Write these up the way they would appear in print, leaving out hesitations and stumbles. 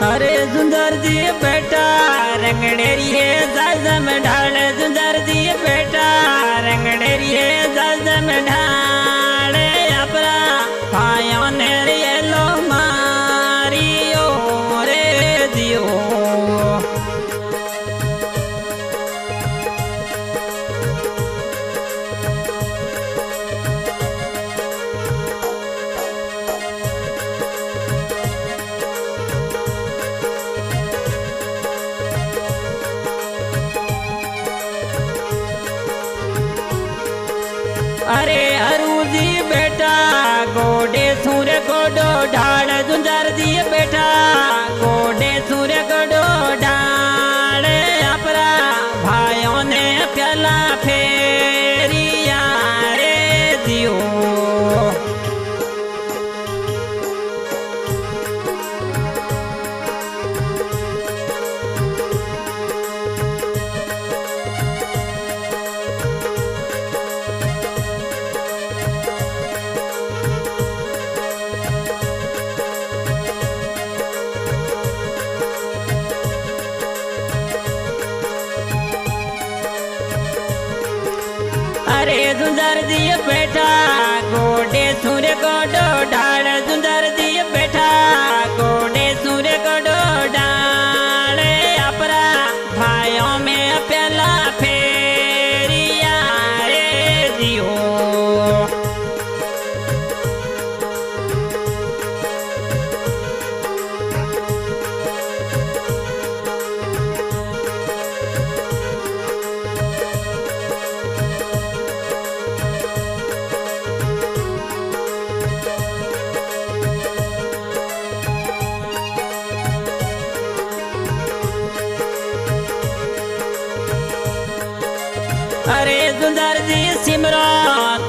अरे सुंदर जी बेटा रंगड़ेरी है जाजम ढाल सुंदर जी बेटा रंगड़ेरी है जाजम ढाल अपरा भाइयों ने ये लो मारियो रे दियो। अरे अरुजी बेटा गोडे सूर्य गोडो ढाल सुंदर जी बेटा गोडे सूर्य गोडो ढाल अपरा भाइयों ने प्याला फेरिया रे दियो। अरे सुंदर जी बेटा गोडे सूर्य गोडो ढाल सुंदर जी बेटा गोडे सूर्य गोडो ढाल अपरा भाइयों में प्याला फेरिया रे दियो। अरे सुंदर जी सिमरो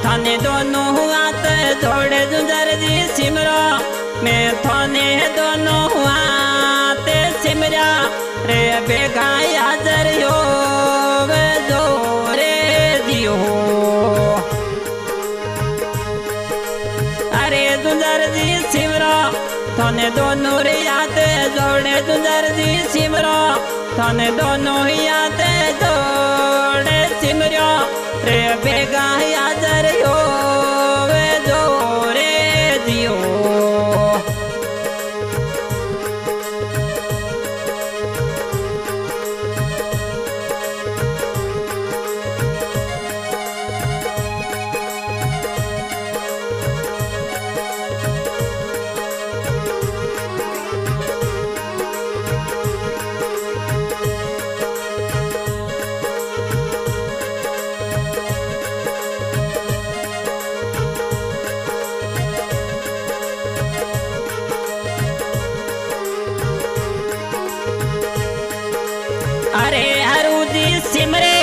थाने दोनों हाथ जोड़े सुंदर जी सिमरो मैं थाने दोनों हाथ सिमरा रे बेगा हाजर यो जोरे दियो। अरे सुंदर जी सिमरो थाने दोनों रे हाथ जोड़े सुंदर जी सिमरो थाने दोनों ही हाथ जोड़े सिमरो रे बेगा हाजर यो जोरे दियो। अरे हरूजी सिमरे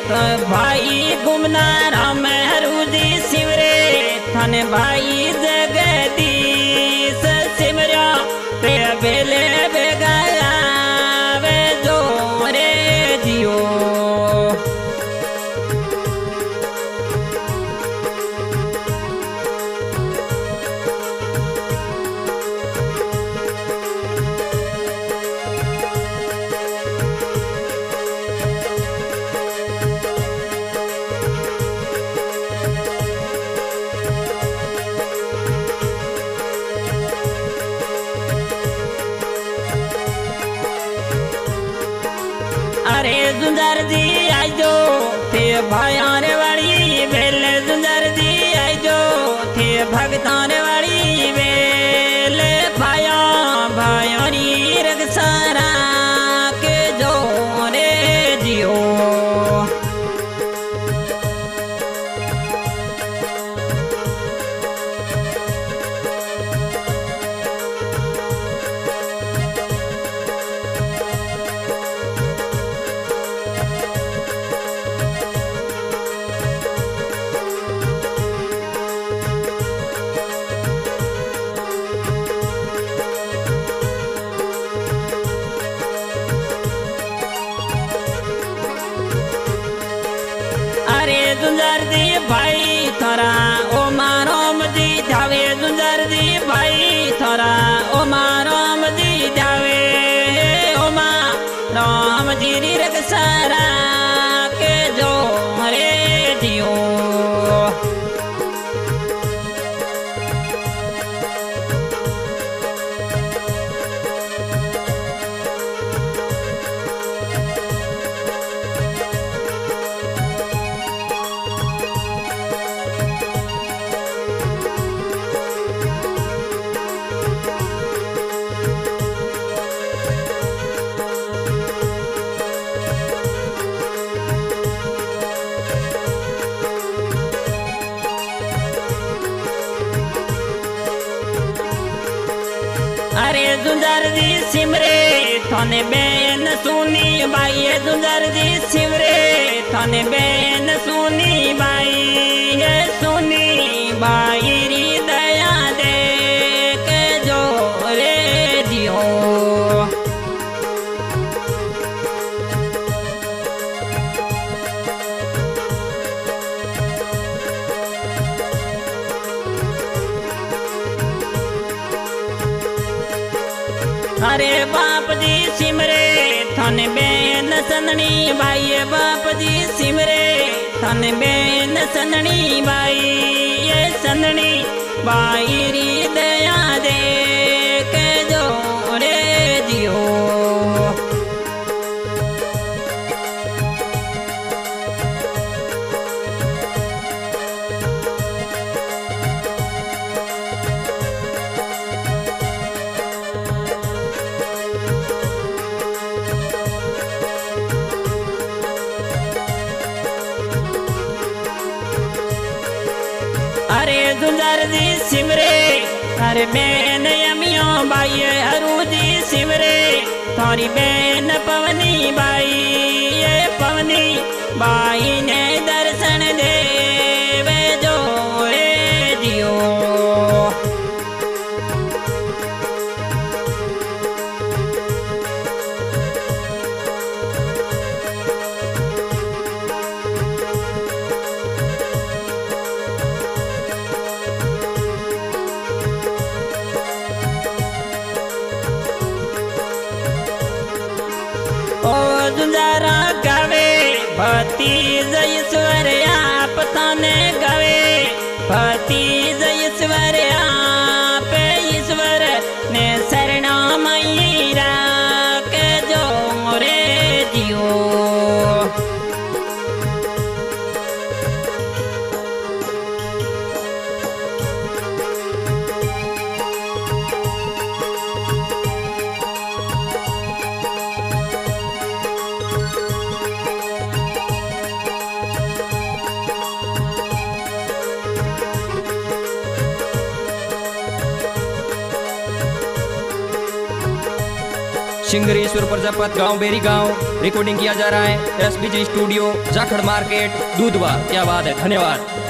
तो भाई गुमना राम हरूजी सिमरे थन भाई जगदीश सिमरा रे बेले बेगाया वे जोरे जियो। अरे सुंदर जी आजो थे भायान वाली बेल सुंदर जी आजो थे भगतान वाली बेल भाया भायानी रक्षारा के जोरे जियो। सारा के जो रे जियो। अरे जुंजार जी सिमरे थाने बेन सुनी बाई, जुंजार जी सिमरे थाने बेन सुनी बाई, ये सुनी बाई री दया दे के जो रे जियो। अरे बाप जी सिमरे थाने बेन सननी बाई, बाप जी सिमरे थाने बेन सननी बाई, ये सननी बाई री दया दे के जो रे जियो। अरे जुंजार जी सिमरे अरे बेन यमियो बाई, हरू जी सिमरे थारी बेन पवनी बाई, ये पवनी बाई ने दर्शन दे वे जो रे जियो। ओ जुंजारा गावे भतीज ईश्वर आप थाने गावे, भतीज ईश्वर आप ईश्वर ने शरणा मैरा के जो रे जियो। सिंगरेश्वर प्रजापत गांव बेरी गांव रिकॉर्डिंग किया जा रहा है SBG स्टूडियो जाखड़ मार्केट दूधवा। क्या बात है, धन्यवाद।